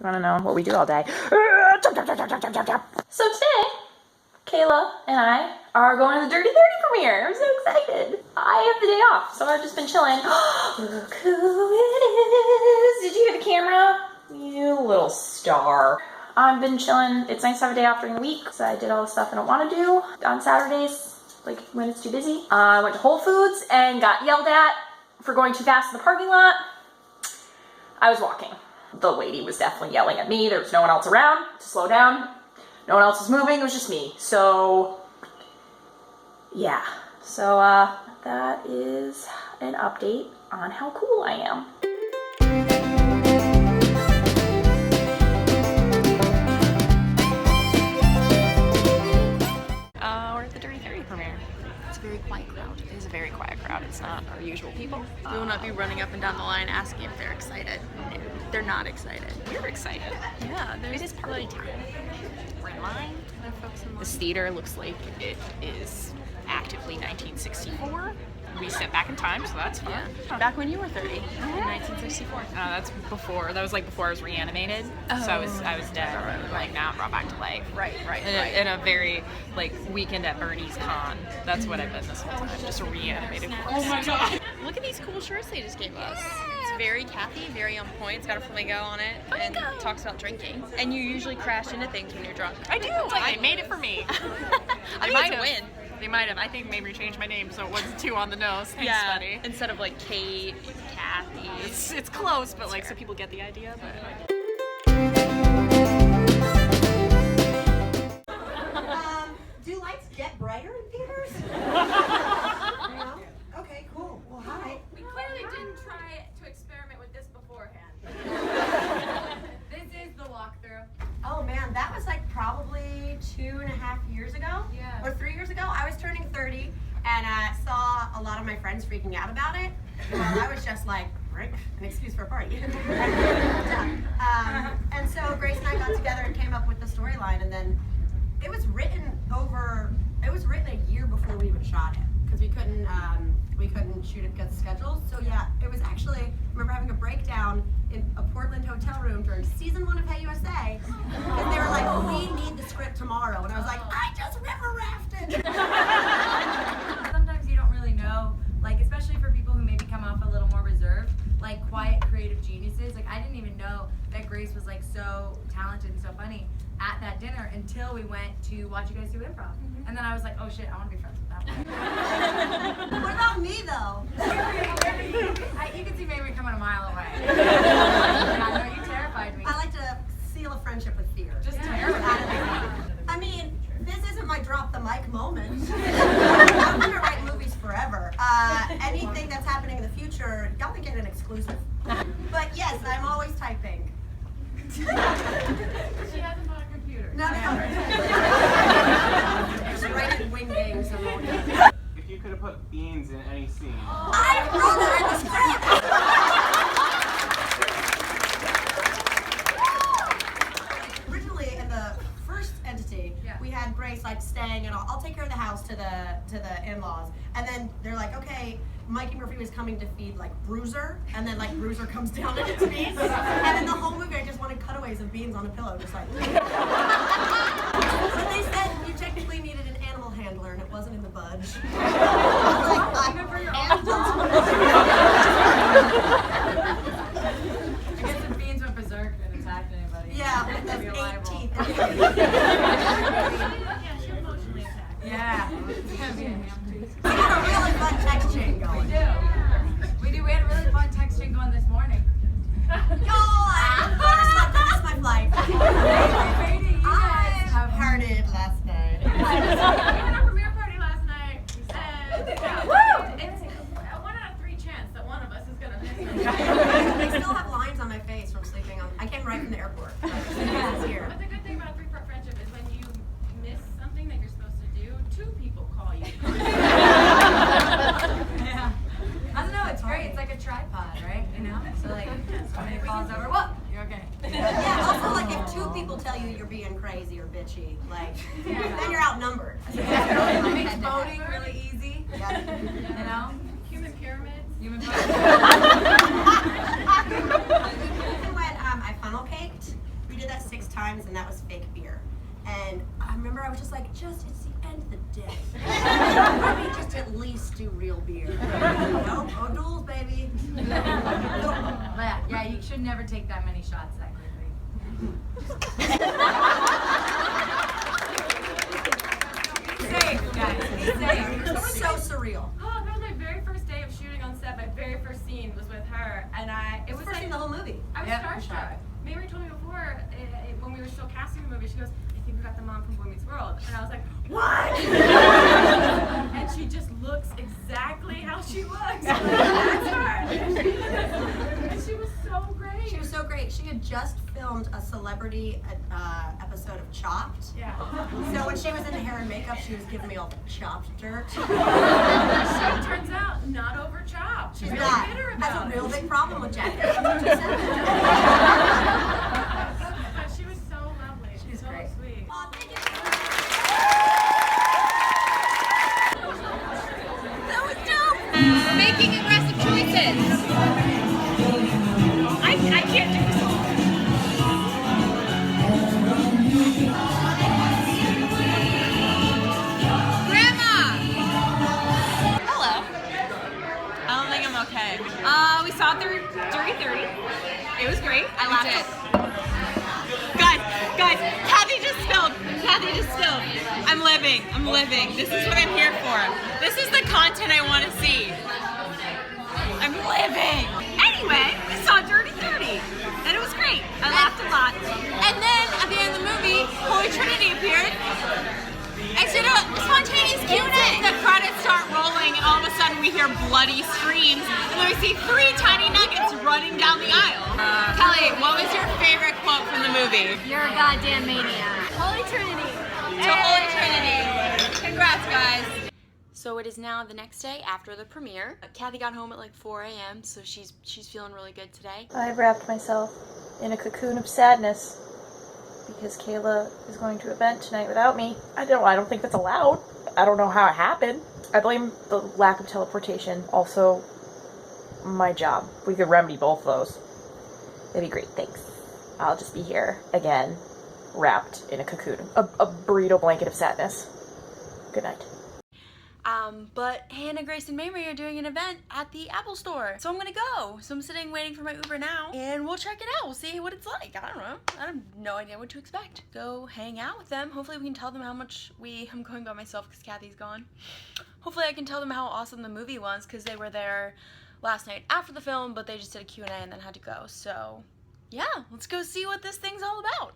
You want to know what we do all day? So today, Kayla and I are going to the Dirty 30 premiere. I'm so excited. I have the day off, so I've just been chilling. Look who it is. Did you hear the camera? You little star. I've been chilling. It's nice to have a day off during the week, so I did all the stuff I don't want to do on Saturdays, like when it's too busy. I went to Whole Foods and got yelled at for going too fast in the parking lot. I was walking. The lady was definitely yelling at me. There was no one else around to slow down. No one else was moving. It was just me. So, yeah. So, that is an update on how cool I am. We're at the Dirty 30 premiere. It's a very quiet crowd. It is a very quiet crowd. It's not our usual people. We will not be running up and down the line asking if they're excited. No, they're not excited. We're excited. Yeah, It is party time. We're in line. This theater looks like it is actively 1964. We stepped back in time, so that's fun. Yeah. Back when you were 30 in 1964. That's before. That was like before I was reanimated. So I was dead. Like now I'm brought back to life. Right. In a very like Weekend at Bernie's con. That's what I've been this whole time. Just a reanimated corpse. Oh my god! Look at these cool shirts they just gave us. It's very Kathy, very on point. It's got a flamingo on it and talks about drinking. And you usually crash into things when you're drunk. I do. They made it for me. I think it's a win. They might have. I think Mamrie changed my name so it wasn't too on the nose. Thanks, buddy. Instead of like Kate, Kathy. It's close, but like so people get the idea. But do lights get brighter in theaters? No? Okay, cool. Well, hi. We clearly didn't try to experiment with this beforehand. This is the walkthrough. Oh man, that was like probably 2.5 years ago. Yeah. Or 3 years ago. I was turning 30 and saw a lot of my friends freaking out about it. I was just like, right, an excuse for a party. And so Grace and I got together and came up with the storyline, and then it was written a year before we even shot it, because we couldn't shoot it because of schedules. So yeah, it was actually, I remember having a breakdown in a Portland hotel room during season 1 of Hey USA, because they were like, we need the script tomorrow, and I was like, I just river rafted. Sometimes you don't really know, like especially for people who maybe come off a little more reserved, like quiet creative geniuses. Like I didn't even know that Grace was like so talented and so funny at that dinner until we went to watch you guys do improv. And then I was like, oh shit, I want to be friends with that one. What about me though? You can see Mamrie coming a mile away. Yeah, no, you terrified me. I like to seal a friendship with fear. Just terrified. I mean, this isn't my drop the mic moment. I'm gonna write movies forever. Anything that's happening in the future, y'all can get an exclusive. But yes, I'm always typing. She hasn't bought a computer. No. Just writing wing games and all that. If you could have put beans in any scene. I wrote her in the script! Originally, in the first entity, we had Grace like staying, and I'll take care of the house to the in-laws. And then they're like, okay, Mikey Murphy was coming to feed like Bruiser, and then like Bruiser comes down and it's beans. And then the whole movie I just wanted cutaways of beans on a pillow, just like. But they said you technically needed an animal handler, and it wasn't in the budge. Even for your own dog. I guess if beans went berserk and attacked anybody. Yeah, with that'd be those 8 liable. teeth. Yeah, she emotionally attacked. Yeah. It's gonna be a ham too. We got a really fun text chain going. We do. We had a really fun text chain going this morning. Y'all, I missed my flight. I partied last night. We had a premiere party last night, and it's a 1 out of 3 chance that one of us is gonna miss it. I still have lines on my face from sleeping on. I came right from the airport. It's here. But the good thing about a 3-part friendship is when you miss something that you're supposed to do, 2 people call you. Yeah. I don't know. It's great. It's like a tripod, right? You know. So like, somebody calls over. Whoa, you're okay. Yeah. Also, like if 2 people tell you you're being crazy or bitchy, like then you're outnumbered. It makes voting really easy. Yeah. You know. Human pyramids. Human pyramids. When I funnel caked, did that 6 times, and that was fake beer. And I remember I was just like, it's the end of the day. Let me just at least do real beer. No, O'Doul's, baby. But yeah, you should never take that many shots that quickly. Be safe, guys. Be safe. It was so surreal. Oh, that was my very first day of shooting on set. My very first scene was with her, and It was like the whole movie. I was Yep. starstruck. Mamrie told me before, when we were still casting the movie, she goes, I think we got the mom from Boy Meets World. And I was like, what? And she just looks exactly how she looks. I'm like, that's her. And she was so great. She was so great. She had just filmed a celebrity episode of Chopped. Yeah. So when she was in hair and makeup, she was giving me all the chopped dirt. She turns out not over chopped. She's really not. bitter Has about a it. real big problem with Jack. But she was so lovely. She's so great. sweet. Making aggressive choices. I can't do this all. Grandma! Hello. I don't think I'm okay. We saw Dirty 30. It was great. I laughed. Guys, Kathy just spilled. I'm living. This is what I'm here for. This is the content I want to see. I'm living. Anyway, we saw Dirty 30, and it was great. I laughed a lot. And then at the end of the movie, Holy Trinity appeared. And so spontaneous Q&A. The credits start rolling, and all of a sudden we hear bloody screams, and then we see 3 tiny nuggets running down the aisle. Kelly, what was your favorite quote from the movie? You're a goddamn maniac. Holy Trinity. To Holy Trinity. Congrats, guys. So it is now the next day after the premiere. Kathy got home at like 4 a.m., so she's feeling really good today. I wrapped myself in a cocoon of sadness because Kayla is going to a event tonight without me. I don't think that's allowed. I don't know how it happened. I blame the lack of teleportation. Also, my job. We could remedy both of those. That'd be great, thanks. I'll just be here again, wrapped in a cocoon. A burrito blanket of sadness. Good night. But Hannah, Grace, and Mamrie are doing an event at the Apple Store. So I'm gonna go. So I'm sitting waiting for my Uber now, and we'll check it out. We'll see what it's like. I don't know. I have no idea what to expect. Go hang out with them. Hopefully we can tell them how much I'm going by myself because Kathy's gone. Hopefully I can tell them how awesome the movie was because they were there last night after the film, but they just did a Q&A and then had to go. So yeah, let's go see what this thing's all about.